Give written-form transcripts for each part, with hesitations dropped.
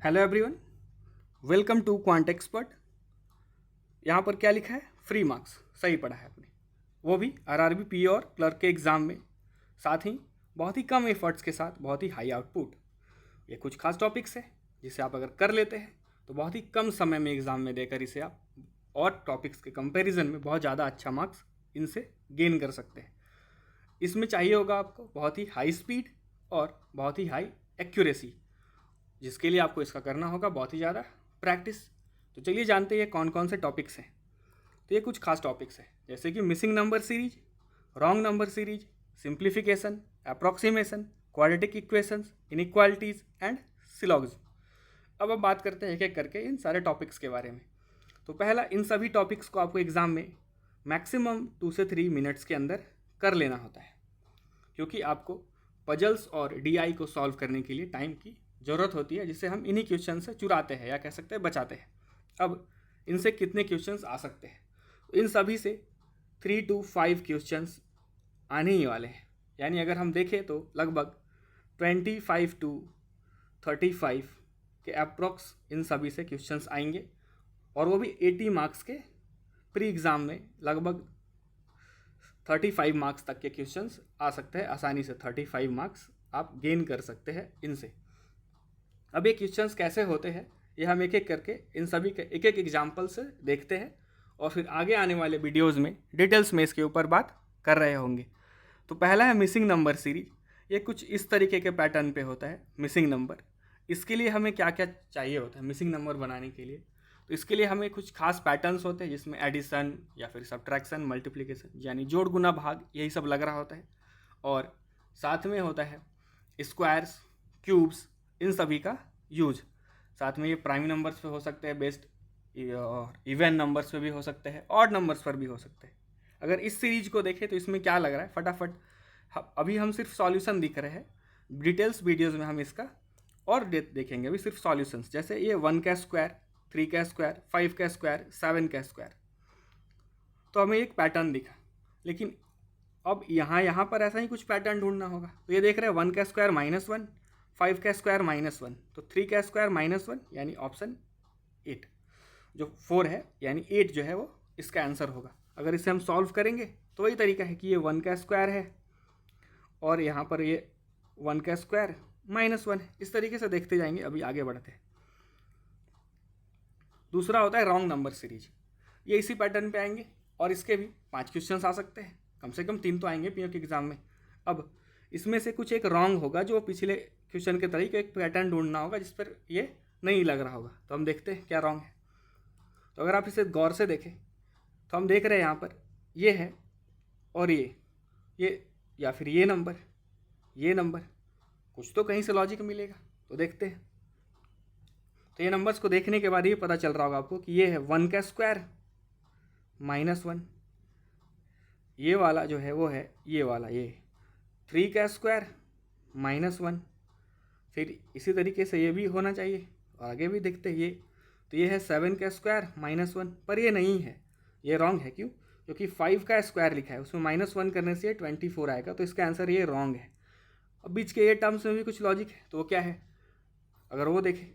Hello everyone, welcome to quant expert. यहाँ पर क्या लिखा है? Free marks. सही पढ़ा है आपने। वो भी आरआरबी पी और क्लर्क के एग्ज़ाम में, साथ ही बहुत ही कम एफर्ट्स के साथ बहुत ही हाई आउटपुट। ये कुछ खास टॉपिक्स है जिसे आप अगर कर लेते हैं तो बहुत ही कम समय में एग्ज़ाम में देकर इसे आप और टॉपिक्स के कंपैरिजन में बहुत ज़्यादा अच्छा मार्क्स इनसे गेन कर सकते हैं। इसमें चाहिए होगा आपको बहुत ही हाई स्पीड और बहुत ही हाई एक्यूरेसी, जिसके लिए आपको इसका करना होगा बहुत ही ज़्यादा प्रैक्टिस। तो चलिए जानते हैं कौन कौन से टॉपिक्स हैं। तो ये कुछ खास टॉपिक्स हैं जैसे कि missing number series, wrong number series, simplification, approximation, quadratic equations, inequalities and syllogism. अब बात करते हैं एक एक करके इन सारे टॉपिक्स के बारे में। तो पहला, इन सभी टॉपिक्स को आपको एग्ज़ाम में मैक्सिमम 2 से 3 मिनट्स के अंदर कर लेना होता है, क्योंकि आपको पजल्स और डीआई को सॉल्व करने के लिए टाइम की ज़रूरत होती है, जिसे हम इन्हीं क्वेश्चन से चुराते हैं या कह सकते हैं बचाते हैं। अब इनसे कितने क्वेश्चंस आ सकते हैं? तो इन सभी से 3 to 5 क्वेश्चंस आने ही वाले हैं। यानी अगर हम देखें तो लगभग 25 to 35 के अप्रॉक्स इन सभी से क्वेश्चंस आएंगे, और वो भी 80 मार्क्स के। प्री एग्ज़ाम में लगभग 35 मार्क्स तक के क्वेश्चंस आ सकते हैं। आसानी से 35 मार्क्स आप गेन कर सकते हैं इनसे। अब ये क्वेश्चंस कैसे होते हैं ये हम एक एक करके इन सभी के एक एक एग्जाम्पल से देखते हैं, और फिर आगे आने वाले वीडियोज़ में डिटेल्स में इसके ऊपर बात कर रहे होंगे। तो पहला है मिसिंग नंबर सीरीज। ये कुछ इस तरीके के पैटर्न पे होता है मिसिंग नंबर। इसके लिए हमें क्या क्या चाहिए होता है मिसिंग नंबर बनाने के लिए? तो इसके लिए हमें कुछ खास पैटर्न्स होते हैं, जिसमें एडिशन या फिर सब्ट्रैक्शन, मल्टीप्लिकेशन यानी जोड़ गुना भाग, यही सब लग रहा होता है। और साथ में होता है स्क्वायर्स, क्यूब्स, इन सभी का यूज। साथ में ये प्राइम नंबर्स पे हो सकते हैं बेस्ड, इवन नंबर्स पे भी हो सकते हैं, ऑड नंबर्स पर भी हो सकते हैं। अगर इस सीरीज को देखें तो इसमें क्या लग रहा है फटाफट, अभी हम सिर्फ सॉल्यूशन दिख रहे हैं। डिटेल्स वीडियोज़ में हम इसका और देखेंगे। अभी सिर्फ सॉल्यूशंस, जैसे ये 1 का स्क्वायर, 3 का स्क्वायर, 5 का स्क्वायर, 7 का स्क्वायर। तो हमें एक पैटर्न दिखा, लेकिन अब यहाँ पर ऐसा ही कुछ पैटर्न ढूंढना होगा। तो ये देख रहे हैं 1 का स्क्वायर -1, 5 का स्क्वायर -1, तो 3 का स्क्वायर -1 यानी ऑप्शन 8। जो 4 है यानी 8 जो है वो इसका आंसर होगा। अगर इसे हम सॉल्व करेंगे तो वही तरीका है कि ये 1 का स्क्वायर है और यहाँ पर ये 1 का स्क्वायर -1 है। इस तरीके से देखते जाएंगे। अभी आगे बढ़ते हैं। दूसरा होता है रॉन्ग नंबर सीरीज। ये इसी पैटर्न पे आएंगे और इसके भी 5 क्वेश्चन आ सकते हैं। कम से कम 3 तो आएंगे पीओ के एग्ज़ाम में। अब इसमें से कुछ एक रॉन्ग होगा, जो पिछले क्वेश्चन के तरीके एक पैटर्न ढूंढना होगा जिस पर ये नहीं लग रहा होगा। तो हम देखते हैं क्या रॉन्ग है। तो अगर आप इसे गौर से देखें तो हम देख रहे हैं यहाँ पर ये है और ये या फिर ये नंबर कुछ तो कहीं से लॉजिक मिलेगा। तो देखते हैं। तो ये नंबर्स को देखने के बाद ये पता चल रहा होगा आपको कि ये है 1 का स्क्वायर -1, ये वाला जो है वो है ये वाला, ये 3 का स्क्वायर -1। फिर इसी तरीके से ये भी होना चाहिए, और आगे भी देखते हैं ये। तो ये है 7 का स्क्वायर -1, पर ये नहीं है, ये रॉन्ग है। क्यों? क्योंकि 5 का स्क्वायर लिखा है, उसमें -1 करने से 24 आएगा। तो इसका आंसर ये रॉन्ग है। अब बीच के ये टर्म्स में भी कुछ लॉजिक है, तो वो क्या है? अगर वो देखें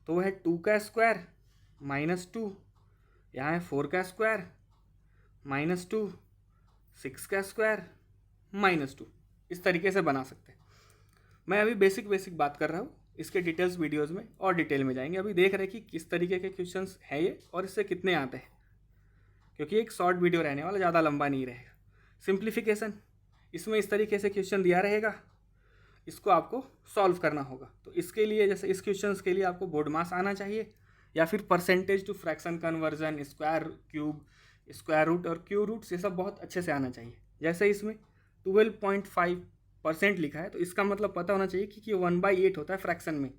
तो वो है 2 का स्क्वायर -2, यहाँ है 4 का स्क्वायर -2, 6 का स्क्वायर -2। इस तरीके से बना सकते हैं। मैं अभी बेसिक बात कर रहा हूँ। इसके डिटेल्स वीडियोज़ में और डिटेल में जाएंगे। अभी देख रहे हैं कि किस तरीके के क्वेश्चंस हैं ये और इससे कितने आते हैं, क्योंकि एक शॉर्ट वीडियो रहने वाला, ज़्यादा लंबा नहीं रहेगा। सिंप्लीफिकेशन, इसमें इस तरीके से क्वेश्चन दिया रहेगा, इसको आपको सॉल्व करना होगा। तो इसके लिए, जैसे इस क्वेश्चन के लिए आपको बोर्ड मास आना चाहिए, या फिर percentage to fraction conversion, square, cube, square root और क्यू रूट्स, ये सब बहुत अच्छे से आना चाहिए। जैसे इसमें 12.5% लिखा है, तो इसका मतलब पता होना चाहिए कि 1/8 होता है फ्रैक्शन में।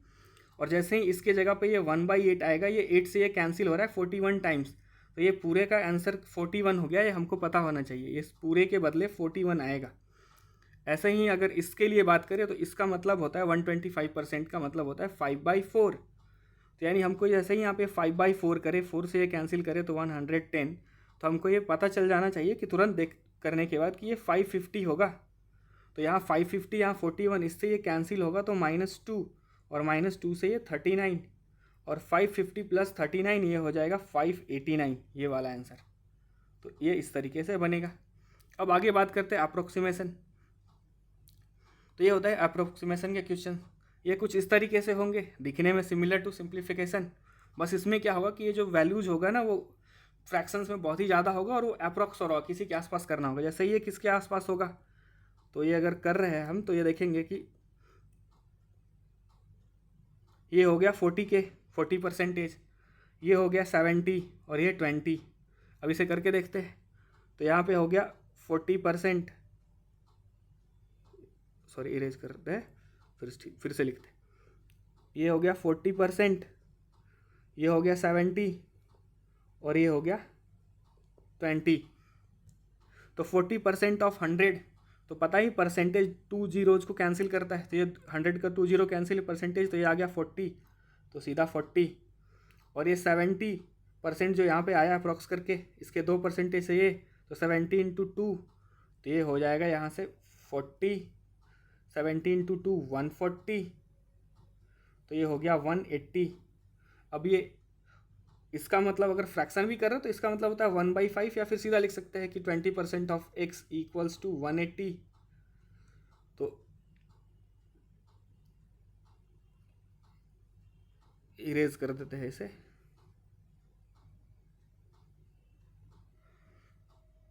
और जैसे ही इसके जगह पे ये 1/8 आएगा, ये 8 से ये कैंसिल हो रहा है 41 टाइम्स, तो ये पूरे का आंसर 41 हो गया। ये हमको पता होना चाहिए, ये पूरे के बदले 41 आएगा। ऐसे ही अगर इसके लिए बात करें तो इसका मतलब होता है 125% का मतलब होता है 5/4। तो यानी हमको जैसे ही यहाँ पे 5/4 करे, 4 से ये कैंसिल करे तो 110, तो हमको ये पता चल जाना चाहिए कि तुरंत देख करने के बाद कि ये 550 होगा। तो यहाँ 550, यहाँ 41, इससे ये कैंसिल होगा तो -2, और -2 से ये 39। और 550 प्लस 39 ये हो जाएगा 589, ये वाला आंसर। तो ये इस तरीके से बनेगा। अब आगे बात करते हैं अप्रोक्सीमेशन। तो ये होता है अप्रोक्सीमेशन के क्वेश्चन। ये कुछ इस तरीके से होंगे, दिखने में सिमिलर टू सिंप्लीफिकेशन, बस इसमें क्या होगा कि ये जो वैल्यूज होगा ना वो फ्रैक्शंस में बहुत ही ज़्यादा होगा और वो अप्रोक्स होगा, किसी के आसपास करना होगा। जैसे ये किसके आसपास होगा, तो ये अगर कर रहे हैं हम तो ये देखेंगे कि ये हो गया 40%, ये हो गया 70 और ये 20। अब इसे करके देखते हैं। तो यहाँ पे हो गया 40%, सॉरी इरेज करते हैं, फिर से लिखते हैं। ये हो गया 40%, ये हो गया 70 और ये हो गया 20। तो 40% ऑफ 100, तो पता ही परसेंटेज 2 जीरोज को कैंसिल करता है, तो ये 100 का 2 जीरो कैंसिल परसेंटेज, तो ये आ गया 40, तो सीधा 40। और ये 70% जो यहाँ पे आया अप्रॉक्स करके, इसके 2% से ये, तो 70 × 2, तो ये हो जाएगा यहाँ से 40, 70 × 2 140, तो ये हो गया 180। अब ये इसका मतलब अगर फ्रैक्शन भी कर रहे हो तो इसका मतलब होता है 1/5, या फिर सीधा लिख सकते हैं कि 20% ऑफ x इक्वल्स टू 180। तो इरेज कर देते हैं इसे।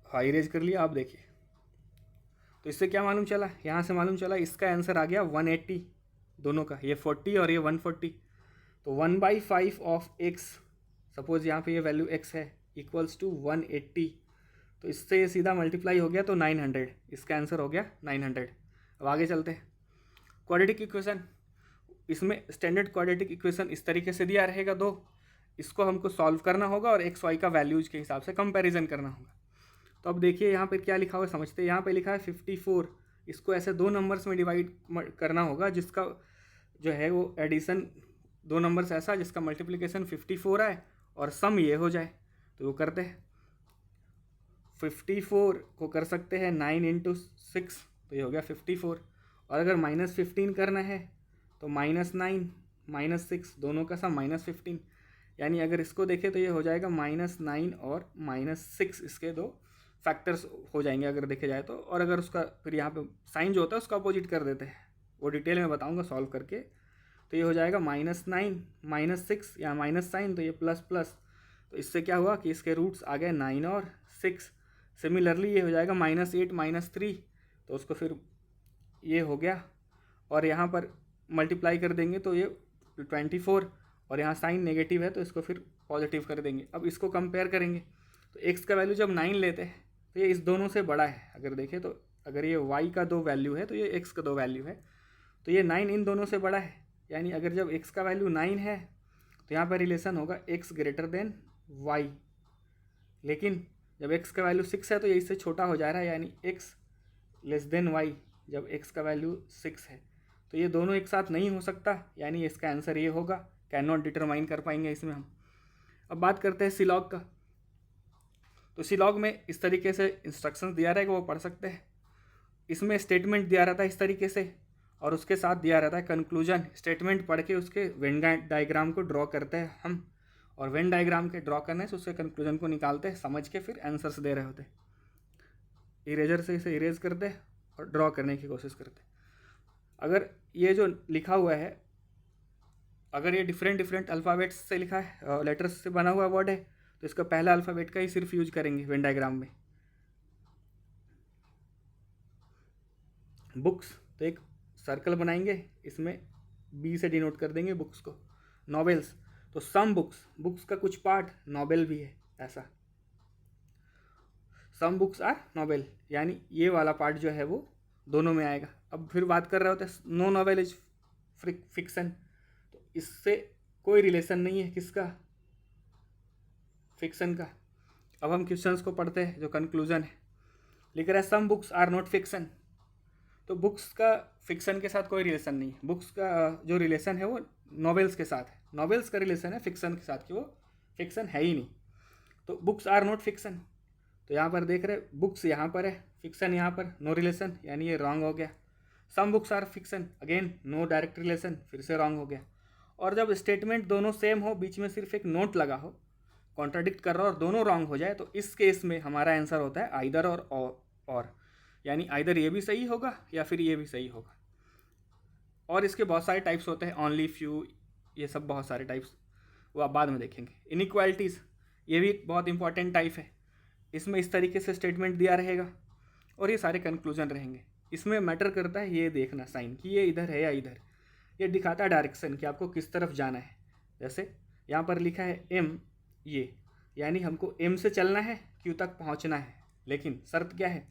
हाँ इरेज कर लिया। आप देखिए तो इससे क्या मालूम चला, यहाँ से मालूम चला इसका आंसर आ गया 180 दोनों का, ये 40 और ये 140। तो 1/5 ऑफ x, सपोज यहाँ पे ये वैल्यू x है, इक्वल्स टू 180, तो इससे ये सीधा मल्टीप्लाई हो गया तो 900, इसका आंसर हो गया 900। अब आगे चलते हैं। क्वाड्रेटिक इक्वेशन, इसमें स्टैंडर्ड क्वाड्रेटिक इक्वेशन इस तरीके से दिया रहेगा दो, इसको हमको सॉल्व करना होगा और एक्स वाई का वैल्यूज के हिसाब से कंपैरिजन करना होगा। तो अब देखिए यहाँ पे क्या लिखा हुआ है समझते हैं। यहाँ पे लिखा है 54, इसको ऐसे 2 नंबर्स में डिवाइड करना होगा जिसका जो है वो एडिशन 2 नंबर्स ऐसा जिसका मल्टीप्लिकेशन 54 आए और सम ये हो जाए। तो वो करते हैं, 54 को कर सकते हैं 9 × 6, तो ये हो गया 54। और अगर -15 करना है तो -9 -6 दोनों का सम -15, यानी अगर इसको देखें तो ये हो जाएगा -9 और -6, इसके 2 फैक्टर्स हो जाएंगे अगर देखे जाए तो। और अगर उसका फिर यहाँ पे साइन जो होता है उसका अपोजिट कर देते हैं, वो डिटेल में बताऊँगा सॉल्व करके। तो ये हो जाएगा -9 -6 या माइनस साइन, तो ये प्लस प्लस, तो इससे क्या हुआ कि इसके रूट्स आ गए 9 और 6। सिमिलरली ये हो जाएगा -8 -3, तो उसको फिर ये हो गया और यहाँ पर मल्टीप्लाई कर देंगे तो ये 24, और यहाँ साइन नेगेटिव है तो इसको फिर पॉजिटिव कर देंगे। अब इसको कंपेयर करेंगे तो x का वैल्यू जब 9 लेते हैं तो ये इस दोनों से बड़ा है। अगर देखें तो अगर ये y का 2 वैल्यू है तो ये x का 2 वैल्यू है, तो ये 9 इन दोनों से बड़ा है। यानी अगर जब x का वैल्यू 9 है तो यहाँ पर रिलेशन होगा x ग्रेटर देन y, लेकिन जब x का वैल्यू 6 है तो ये इससे छोटा हो जा रहा है, यानी x लेस देन y जब x का वैल्यू 6 है। तो ये दोनों एक साथ नहीं हो सकता, यानी इसका आंसर ये होगा, कैन नॉट डिटरमाइन कर पाएंगे इसमें हम। अब बात करते हैं सिलॉग का। तो सिलॉग में इस तरीके से इंस्ट्रक्शंस दिया रहेगा, वो पढ़ सकते हैं। इसमें स्टेटमेंट दिया रहता है इस तरीके से और उसके साथ दिया रहता है कंक्लूजन। स्टेटमेंट पढ़ के उसके वेन डायग्राम को ड्रॉ करते हैं हम, और वेन डायग्राम के ड्रॉ करने से उसके कंक्लूजन को निकालते हैं, समझ के फिर आंसर्स दे रहे होते हैं। इरेजर से इसे इरेज करते हैं और ड्रॉ करने की कोशिश करते हैं। अगर ये जो लिखा हुआ है, अगर ये डिफरेंट अल्फ़ाबेट्स से लिखा है, लेटर्स से बना हुआ वर्ड है, तो इसका पहला अल्फ़ाबेट का ही सिर्फ यूज करेंगे वेन डायग्राम में। बुक्स, तो एक सर्कल बनाएंगे, इसमें बी से डिनोट कर देंगे बुक्स को। नॉवेल्स, तो सम बुक्स, बुक्स का कुछ पार्ट नॉवेल भी है, ऐसा सम बुक्स आर नॉवेल, यानी ये वाला पार्ट जो है वो दोनों में आएगा। अब फिर बात कर रहे होते हैं नो नॉवेल इज फिक्सन, तो इससे कोई रिलेशन नहीं है किसका, फिक्सन का। अब हम क्वेश्चंस को पढ़ते हैं, जो कंक्लूजन है लिख रहा है some books are not fiction, तो बुक्स का फिक्सन के साथ कोई रिलेशन नहीं है। बुक्स का जो रिलेशन है वो नॉवेल्स के साथ है, नॉवेल्स का रिलेशन है फिक्सन के साथ कि वो फिक्सन है ही नहीं। तो बुक्स आर नॉट फिक्सन, तो यहाँ पर देख रहे बुक्स यहाँ पर है, फिक्सन यहाँ पर, नो रिलेशन, यानी ये रॉन्ग हो गया। Some books are fiction, again no direct relation, फिर से रॉन्ग हो गया। और जब स्टेटमेंट दोनों सेम हो, बीच में सिर्फ एक नोट लगा हो, कॉन्ट्राडिक्ट कर रहा हो और दोनों रॉन्ग हो जाए, तो इस केस में हमारा आंसर होता है आइदर और यानी आइदर ये भी सही होगा या फिर ये भी सही होगा। और इसके बहुत सारे टाइप्स होते हैं, ओनली, फ्यू, ये सब बहुत सारे टाइप्स, वो आप बाद में देखेंगे। इनइक्वालिटीज़, ये भी एक बहुत इंपॉर्टेंट टाइप है। इसमें इस तरीके से स्टेटमेंट दिया रहेगा और ये सारे कंक्लूजन रहेंगे। इसमें मैटर करता है ये देखना साइन कि ये इधर है या इधर। ये दिखाता है डायरेक्शन कि आपको किस तरफ जाना है। जैसे यहाँ पर लिखा है एम, ये यानी हमको एम से चलना है, क्यू तक पहुँचना है। लेकिन शर्त क्या है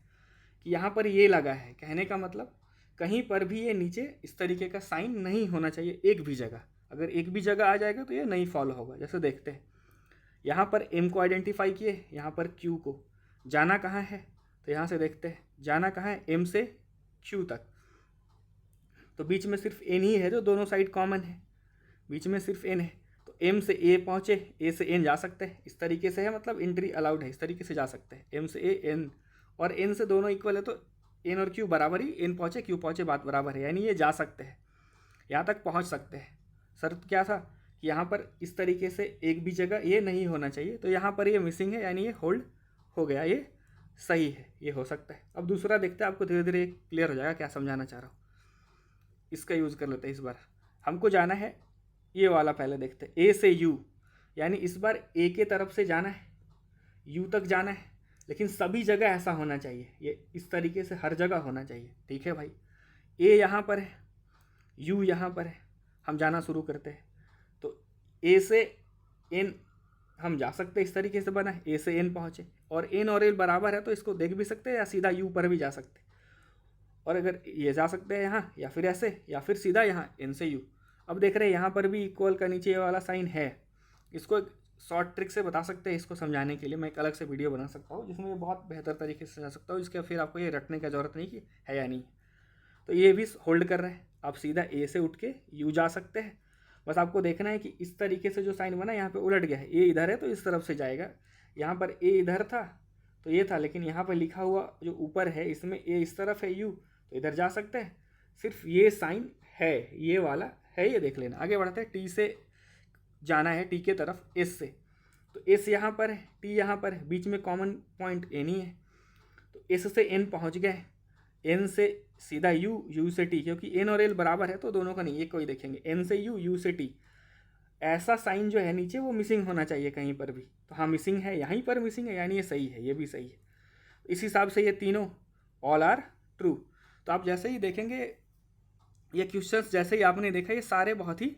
कि यहाँ पर ये लगा है, कहने का मतलब कहीं पर भी ये नीचे इस तरीके का साइन नहीं होना चाहिए एक भी जगह। अगर एक भी जगह आ जाएगा तो ये नहीं फॉलो होगा। जैसे देखते हैं, यहाँ पर एम को आइडेंटिफाई किए, यहाँ पर क्यू को। जाना कहाँ है, तो यहाँ से देखते हैं जाना कहाँ है, एम से क्यू तक। तो बीच में सिर्फ एन ही है जो दोनों साइड कॉमन है, बीच में सिर्फ एन है। तो एम से ए पहुँचे, ए से एन जा सकते हैं, इस तरीके से है, मतलब एंट्री अलाउड है, इस तरीके से जा सकते हैं। एम से ए, एन और एन से दोनों इक्वल है, तो एन और क्यू बराबर ही, एन पहुँचे क्यू पहुँचे, बात बराबर है, यानी ये जा सकते हैं, यहाँ तक पहुँच सकते हैं। शर्त क्या था कि यहाँ पर इस तरीके से एक भी जगह ये नहीं होना चाहिए, तो यहाँ पर ये मिसिंग है, यानी ये होल्ड हो गया, ये सही है, ये हो सकता है। अब दूसरा देखते हैं, आपको धीरे धीरे क्लियर हो जाएगा क्या समझाना चाह रहा हूँ। इसका यूज़ कर लेते हैं इस बार। हमको जाना है ये वाला, पहले देखते हैं ए से यू, यानी इस बार ए के तरफ से जाना है, यू तक जाना है, लेकिन सभी जगह ऐसा होना चाहिए, ये इस तरीके से हर जगह होना चाहिए। ठीक है भाई, ए यहाँ पर है, यू यहाँ पर है, हम जाना शुरू करते हैं। तो ए से एन हम जा सकते हैं, इस तरीके से बना है, ए से एन पहुँचे, और एन और एल बराबर है तो इसको देख भी सकते हैं या सीधा यू पर भी जा सकते हैं। और अगर ये जा सकते हैं यहाँ, या फिर ऐसे, या फिर सीधा यहाँ एन से यू। अब देख रहे हैं यहाँ पर भी इक्वल का नीचे ये वाला साइन है। इसको एक शॉर्ट ट्रिक से बता सकते हैं, इसको समझाने के लिए मैं एक अलग से वीडियो बना सकता हूँ जिसमें ये बहुत बेहतर तरीके से समझा सकता हूँ, जिसके फिर आपको ये रटने का ज़रूरत नहीं कि है या नहीं। तो ये भी होल्ड कर रहे हैं, आप सीधा ए से उठ के यू जा सकते हैं। बस आपको देखना है कि इस तरीके से जो साइन बना यहाँ पे उलट गया है, ए इधर है तो इस तरफ से जाएगा, यहाँ पर ए इधर था तो ये था, लेकिन यहाँ पर लिखा हुआ जो ऊपर है इसमें ए इस तरफ है यू, तो इधर जा सकते हैं। सिर्फ ये साइन है, ये वाला है, ये देख लेना। आगे बढ़ते हैं, टी से जाना है, टी के तरफ एस से, तो एस यहाँ पर है, टी यहाँ पर है, बीच में कॉमन पॉइंट एन ही है, तो एस से एन पहुँच गए, एन से सीधा यू, यू से टी, क्योंकि एन और एल बराबर है तो दोनों का नहीं, एक को ही देखेंगे, एन से यू, यू से टी। ऐसा साइन जो है नीचे वो मिसिंग होना चाहिए कहीं पर भी, तो हाँ मिसिंग है, यहीं पर मिसिंग है, यानी ये सही है, ये भी सही है। इस हिसाब से ये तीनों ऑल आर ट्रू। तो आप जैसे ही देखेंगे ये क्वेश्चंस, जैसे ही आपने देखा, ये सारे बहुत ही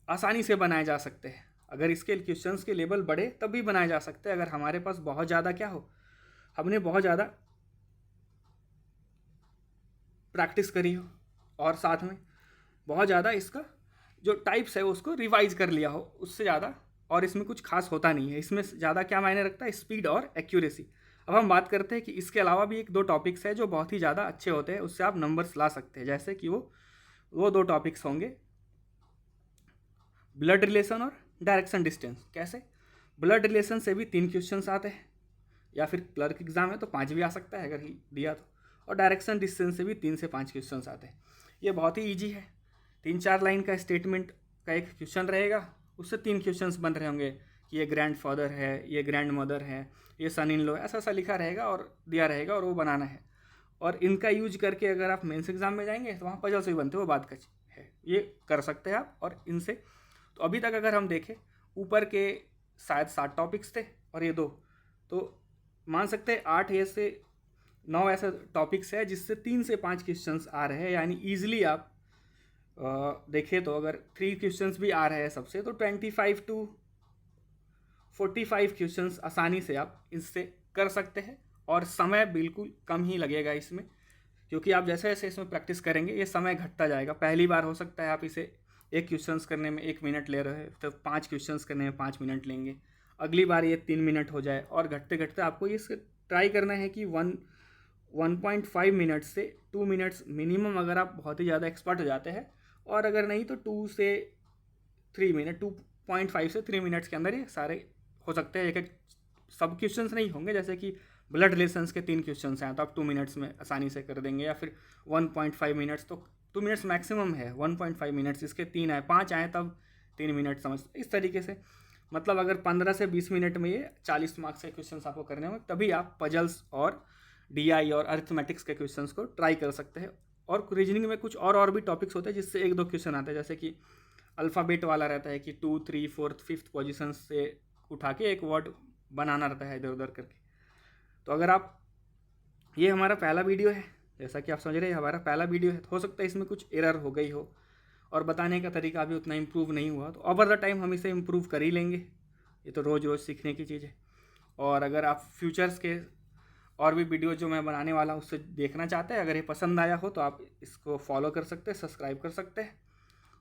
आसानी से बनाए जा सकते हैं। अगर इसके क्वेश्चंस के लेवल बढ़े तब भी बनाए जा सकते हैं, अगर हमारे पास बहुत ज़्यादा क्या हो, हमने बहुत ज़्यादा प्रैक्टिस करी हो और साथ में बहुत ज़्यादा इसका जो टाइप्स है उसको रिवाइज कर लिया हो, उससे ज़्यादा और इसमें कुछ खास होता नहीं है। इसमें ज़्यादा क्या मायने रखता है, स्पीड और एक्यूरेसी। अब हम बात करते हैं कि इसके अलावा भी एक दो टॉपिक्स है जो बहुत ही ज़्यादा अच्छे होते हैं, उससे आप नंबर्स ला सकते हैं। जैसे कि वो दो टॉपिक्स होंगे, ब्लड रिलेशन और डायरेक्शन डिस्टेंस। कैसे, ब्लड रिलेशन से भी 3 क्वेश्चंस आते हैं, या फिर क्लर्क एग्जाम है तो 5 भी आ सकता है अगर ही दिया तो। और डायरेक्शन डिस्टेंस से भी 3 से 5 क्वेश्चंस आते हैं। ये बहुत ही ईजी है, 3-4 लाइन का स्टेटमेंट का एक क्वेश्चन रहेगा, उससे 3 क्वेश्चंस बन रहे होंगे कि ये ग्रैंड फादर है, ये ग्रैंड मदर है, ये सन इन लॉ, ऐसा ऐसा लिखा रहेगा और दिया रहेगा और वो बनाना है। और इनका यूज करके अगर आप मेंस एग्जाम में जाएंगे तो वहाँ पजल से भी बनते हो, वो बात का है, ये कर सकते हैं आप। और इनसे तो अभी तक अगर हम देखें, ऊपर के शायद 7 टॉपिक्स थे और ये 2, तो मान सकते हैं 8 या से 9 ऐसे टॉपिक्स है जिससे 3 से 5 क्वेश्चंस आ रहे हैं। यानी ईजिली आप देखें तो अगर 3 क्वेश्चंस भी आ रहे हैं सबसे, तो 25 to 45 क्वेश्चंस आसानी से आप इससे कर सकते हैं। और समय बिल्कुल कम ही लगेगा इसमें, क्योंकि आप जैसे जैसे इसमें प्रैक्टिस करेंगे ये समय घटता जाएगा। पहली बार हो सकता है आप इसे 1 क्वेश्चंस करने में 1 मिनट ले रहे हैं, तो 5 क्वेश्चंस करने में 5 मिनट लेंगे, अगली बार ये 3 मिनट हो जाए, और घटते घटते आपको ये ट्राई करना है कि 1.5 मिनट से 2 मिनट्स मिनिमम, अगर आप बहुत ही ज़्यादा एक्सपर्ट हो जाते हैं, और अगर नहीं तो 2 से 3 मिनट, 2.5 से 3 मिनट्स के अंदर ये सारे हो सकते हैं। एक सब क्वेश्चंस नहीं होंगे, जैसे कि ब्लड रिलेशंस के 3 क्वेश्चंस हैं तो आप 2 मिनट्स में आसानी से कर देंगे, या फिर 1.5 मिनट्स, तो 2 मिनट्स मैक्सिमम है, 1.5 मिनट्स, इसके 3 आए, 5 आए तब 3 मिनट समझ, इस तरीके से। मतलब अगर 15 से 20 मिनट में ये 40 मार्क्स के क्वेश्चंस आपको करने होंगे, तभी आप पजल्स और DI और अरिथमेटिक्स के क्वेश्चंस को ट्राई कर सकते हैं। और रीजनिंग में कुछ और भी टॉपिक्स होते हैं जिससे 1-2 क्वेश्चन आते हैं, जैसे कि अल्फ़ाबेट वाला रहता है कि 2, 3, 4, 5th पोजीशन से उठा के एक वर्ड बनाना रहता है इधर उधर करके। तो अगर आप, ये हमारा पहला वीडियो है, जैसा कि आप समझ रहे हैं हमारा पहला वीडियो है, तो हो सकता है इसमें कुछ एरर हो गई हो और बताने का तरीका भी उतना इम्प्रूव नहीं हुआ, तो ओवर द टाइम हम इसे इम्प्रूव कर ही लेंगे। ये तो रोज़ रोज़ सीखने की चीज़ है। और अगर आप फ्यूचर्स के और भी वीडियो जो मैं बनाने वाला हूँ उससे देखना चाहते हैं, अगर ये पसंद आया हो तो आप इसको फॉलो कर सकते हैं, सब्सक्राइब कर सकते हैं।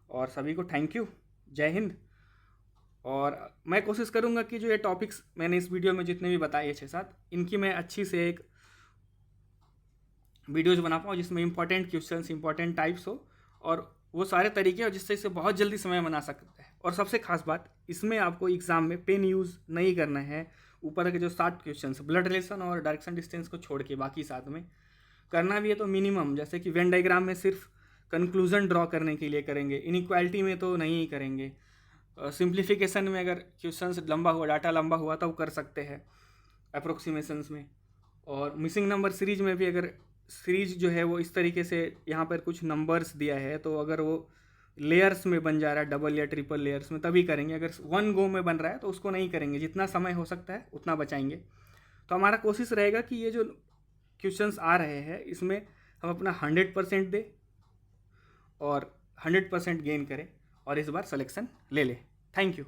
और सभी को थैंक यू, जय हिंद। और मैं कोशिश करूँगा कि जो ये टॉपिक्स मैंने इस वीडियो में जितने भी बताए 6-7, इनकी मैं अच्छी से एक वीडियोज़ बना पाऊँ जिसमें इंपॉर्टेंट क्वेश्चंस, इंपॉर्टेंट टाइप्स हो और वो सारे तरीके हो जिससे इसे बहुत जल्दी समय बना सकता है। और सबसे खास बात, इसमें आपको एग्ज़ाम में पेन यूज़ नहीं करना है। ऊपर के जो 7 क्वेश्चंस, ब्लड रिलेशन और डायरेक्शन डिस्टेंस को छोड़ के बाकी 7 में करना भी है तो मिनिमम, जैसे कि वेन डायग्राम में सिर्फ कंक्लूजन ड्रॉ करने के लिए करेंगे, इनइक्वालिटी में तो नहीं करेंगे। सिंप्लीफिकेशन में अगर क्वेश्चंस लंबा हुआ, डाटा लंबा हुआ तो कर सकते हैं अप्रोक्सीमेशंस में। और मिसिंग नंबर सीरीज में भी अगर सीरीज जो है वो इस तरीके से यहाँ पर कुछ नंबर्स दिया है, तो अगर वो लेयर्स में बन जा रहा है, डबल या ट्रिपल लेयर्स में, तभी करेंगे। अगर 1 गो में बन रहा है तो उसको नहीं करेंगे, जितना समय हो सकता है उतना बचाएंगे। तो हमारा कोशिश रहेगा कि ये जो क्वेश्चंस आ रहे हैं इसमें हम अपना 100% दें और 100% गेन करें और इस बार सिलेक्शन ले लें। Thank you.